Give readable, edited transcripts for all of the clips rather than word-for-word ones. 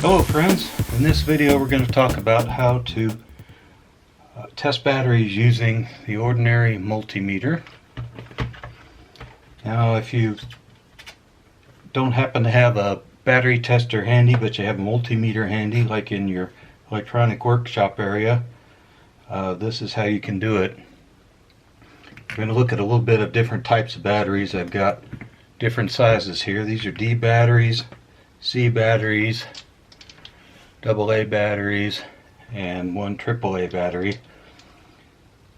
Hello friends, in this video we're going to talk about how to test batteries using the ordinary multimeter. Now if you don't happen to have a battery tester handy but you have a multimeter handy like in your electronic workshop area, this is how you can do it. We're going to look at a little bit of different types of batteries. I've got different sizes here. These are D batteries, C batteries, AA batteries, and one AAA battery.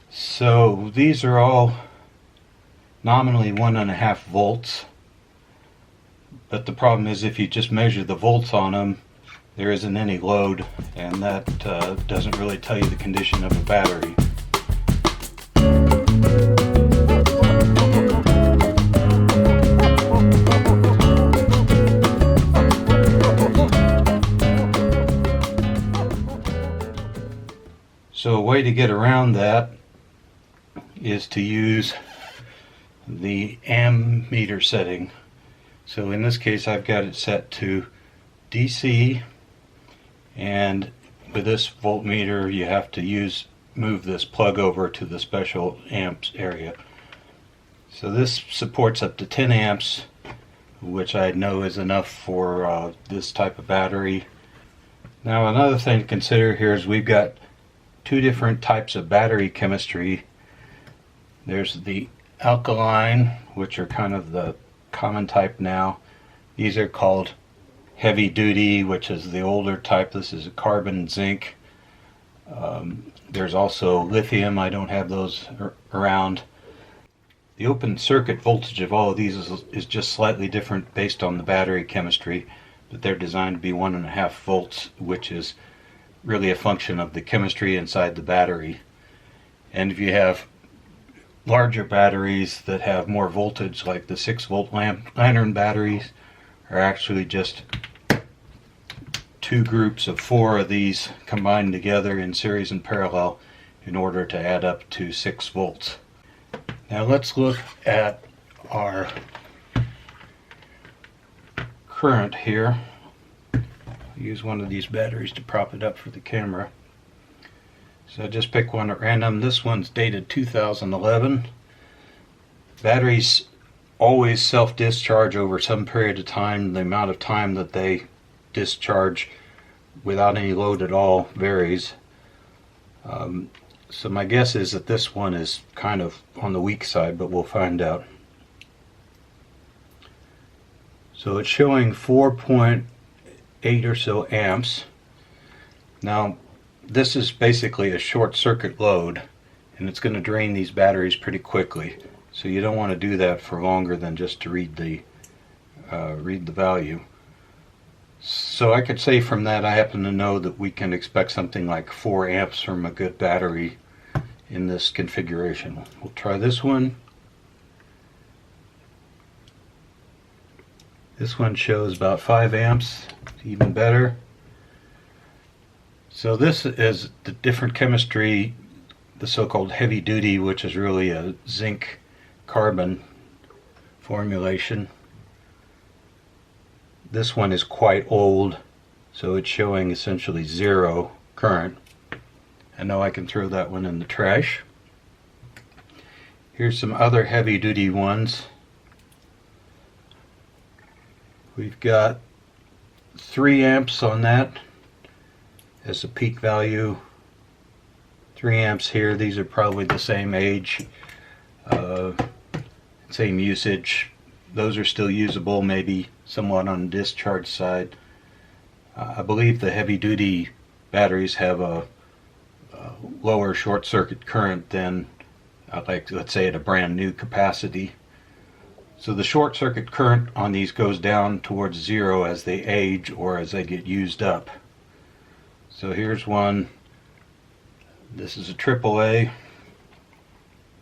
So these are all nominally 1.5 volts, but the problem is if you just measure the volts on them, there isn't any load, and that doesn't really tell you the condition of a battery. So a way to get around that is to use the ammeter setting. So in this case I've got it set to DC, and with this voltmeter you have to move this plug over to the special amps area. So this supports up to 10 amps, which I know is enough for this type of battery. Now another thing to consider here is we've got two different types of battery chemistry. There's the alkaline, which are kind of the common type now. These are called heavy duty, which is the older type. This is a carbon-zinc. There's also lithium. I don't have those around. The open circuit voltage of all of these is just slightly different based on the battery chemistry, but they're designed to be 1.5 volts, which is really a function of the chemistry inside the battery. And if you have larger batteries that have more voltage, like the 6-volt lantern batteries, are actually just two groups of 4 of these combined together in series and parallel in order to add up to 6 volts. Now let's look at our current here. Use one of these batteries to prop it up for the camera. So just pick one at random. This one's dated 2011. Batteries always self-discharge over some period of time. The amount of time that they discharge without any load at all varies. So my guess is that this one is kind of on the weak side, but we'll find out. So it's showing 4.8 or so amps. Now this is basically a short circuit load, and it's going to drain these batteries pretty quickly, so you don't want to do that for longer than just to read the value. So I could say from that I happen to know that we can expect something like 4 amps from a good battery in this configuration. We'll try this one. This one shows about 5 amps, even better. So this is the different chemistry, the so-called heavy duty, which is really a zinc carbon formulation. This one is quite old, so it's showing essentially 0 current. And now I can throw that one in the trash. Here's some other heavy duty ones. We've got 3 amps on that as a peak value. 3 amps here. These are probably the same age, same usage. Those are still usable, maybe somewhat on the discharge side. I believe the heavy duty batteries have a lower short circuit current than like, let's say, at a brand new capacity. So the short circuit current on these goes down towards 0 as they age or as they get used up. So here's one. This is a AAA.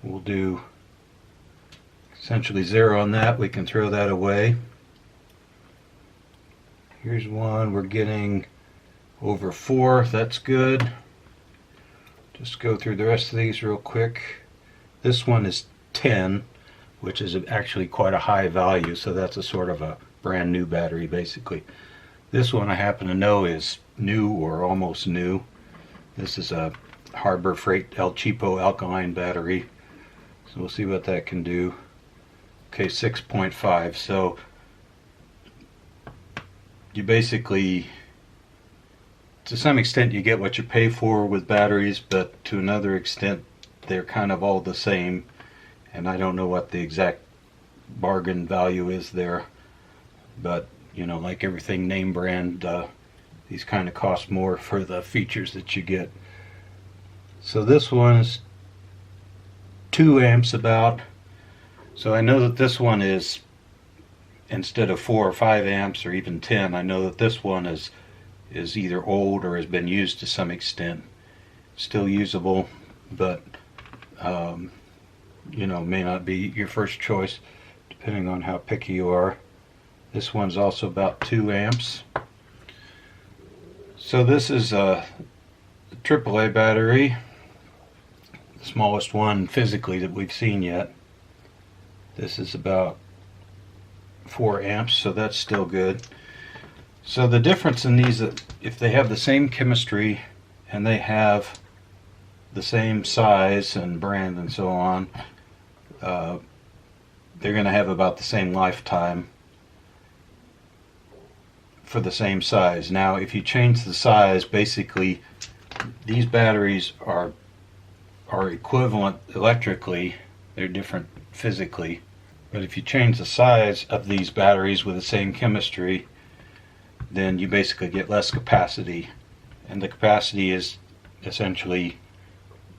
We'll do essentially 0 on that. We can throw that away. Here's one. We're getting over 4. That's good. Just go through the rest of these real quick. This one is 10. Which is actually quite a high value, so that's a sort of a brand new battery basically. This one I happen to know is new or almost new. This is a Harbor Freight El Cheapo alkaline battery. So we'll see what that can do. Okay, 6.5. So you basically, to some extent, you get what you pay for with batteries, but to another extent, they're kind of all the same. And I don't know what the exact bargain value is there, but you know, like everything name brand, these kind of cost more for the features that you get. So this one is 2 amps about. So I know that this one is, instead of 4 or 5 amps or even 10, I know that this one is either old or has been used to some extent. Still usable, but you know, may not be your first choice depending on how picky you are. This one's also about 2 amps. So this is a AAA battery, the smallest one physically that we've seen yet. This is about 4 amps, so that's still good. So the difference in these, if they have the same chemistry and they have the same size and brand and so on, they're going to have about the same lifetime for the same size. Now if you change the size, basically these batteries are equivalent electrically, they're different physically, but if you change the size of these batteries with the same chemistry, then you basically get less capacity, and the capacity is essentially,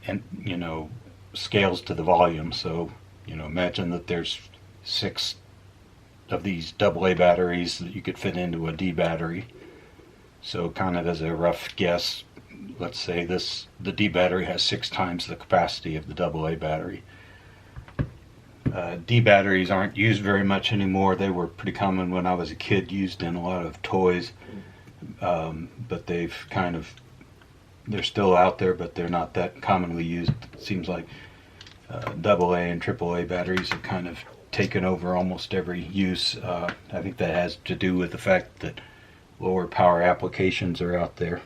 and you know, scales to the volume. So you know, imagine that there's 6 of these AA batteries that you could fit into a D battery. So kind of as a rough guess, let's say the D battery has 6 times the capacity of the AA battery. D batteries aren't used very much anymore. They were pretty common when I was a kid, used in a lot of toys, but they're still out there, but they're not that commonly used. It seems like AA and AAA batteries have kind of taken over almost every use. I think that has to do with the fact that lower power applications are out there.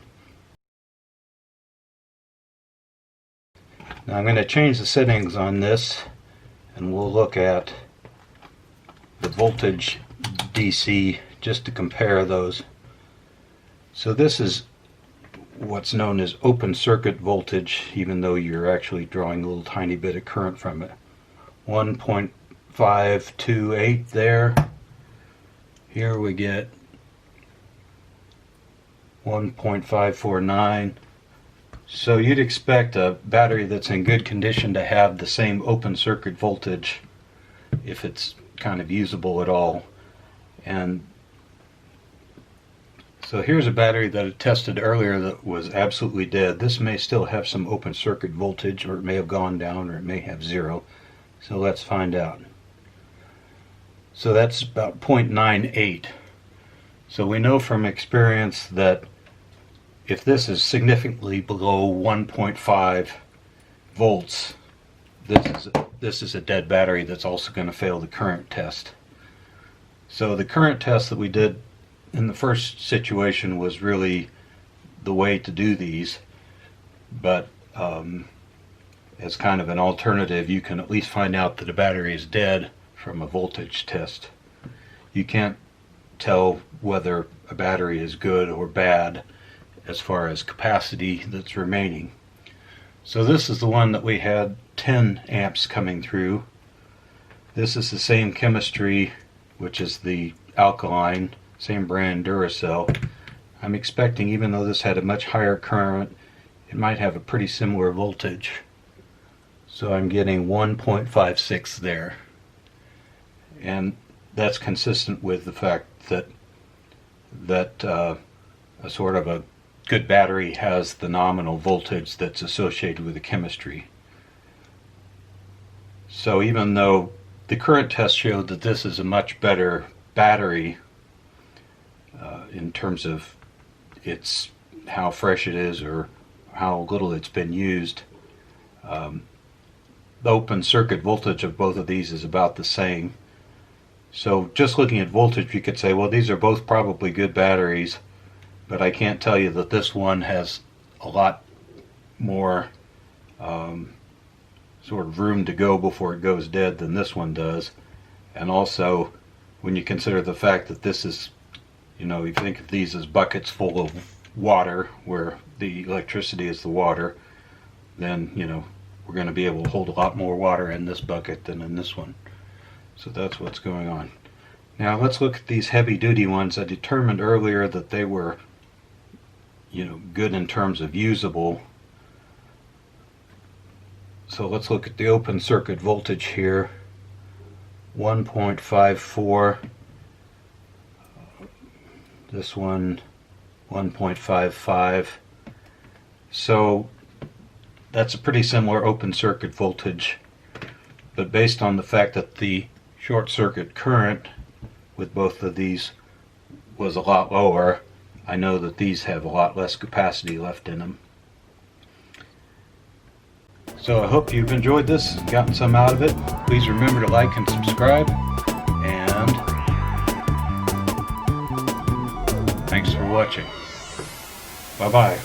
Now I'm going to change the settings on this, and we'll look at the voltage DC just to compare those. So this is what's known as open circuit voltage, even though you're actually drawing a little tiny bit of current from it. 1.528 there. Here we get 1.549. So you'd expect a battery that's in good condition to have the same open circuit voltage if it's kind of usable at all. And so here's a battery that I tested earlier that was absolutely dead. This may still have some open circuit voltage, or it may have gone down, or it may have 0. So let's find out. So that's about 0.98. So we know from experience that if this is significantly below 1.5 volts, this is a dead battery that's also going to fail the current test. So the current test that we did in the first situation was really the way to do these, but as kind of an alternative, you can at least find out that a battery is dead from a voltage test. You can't tell whether a battery is good or bad as far as capacity that's remaining. So this is the one that we had 10 amps coming through. This is the same chemistry, which is the alkaline, same brand Duracell. I'm expecting, even though this had a much higher current, it might have a pretty similar voltage. So I'm getting 1.56 there. And that's consistent with the fact that a sort of a good battery has the nominal voltage that's associated with the chemistry. So even though the current test showed that this is a much better battery in terms of how fresh it is or how little it's been used, the open circuit voltage of both of these is about the same. So just looking at voltage, you could say, well, these are both probably good batteries, but I can't tell you that this one has a lot more sort of room to go before it goes dead than this one does. And also, when you consider the fact that this is, you think of these as buckets full of water, where the electricity is the water, then, we're going to be able to hold a lot more water in this bucket than in this one. So that's what's going on. Now let's look at these heavy duty ones. I determined earlier that they were, good in terms of usable. So let's look at the open circuit voltage here. 1.54. This one 1.55. So that's a pretty similar open circuit voltage, but based on the fact that the short circuit current with both of these was a lot lower, I know that these have a lot less capacity left in them. So I hope you've enjoyed this, gotten some out of it. Please remember to like and subscribe, and thanks for watching. Bye-bye.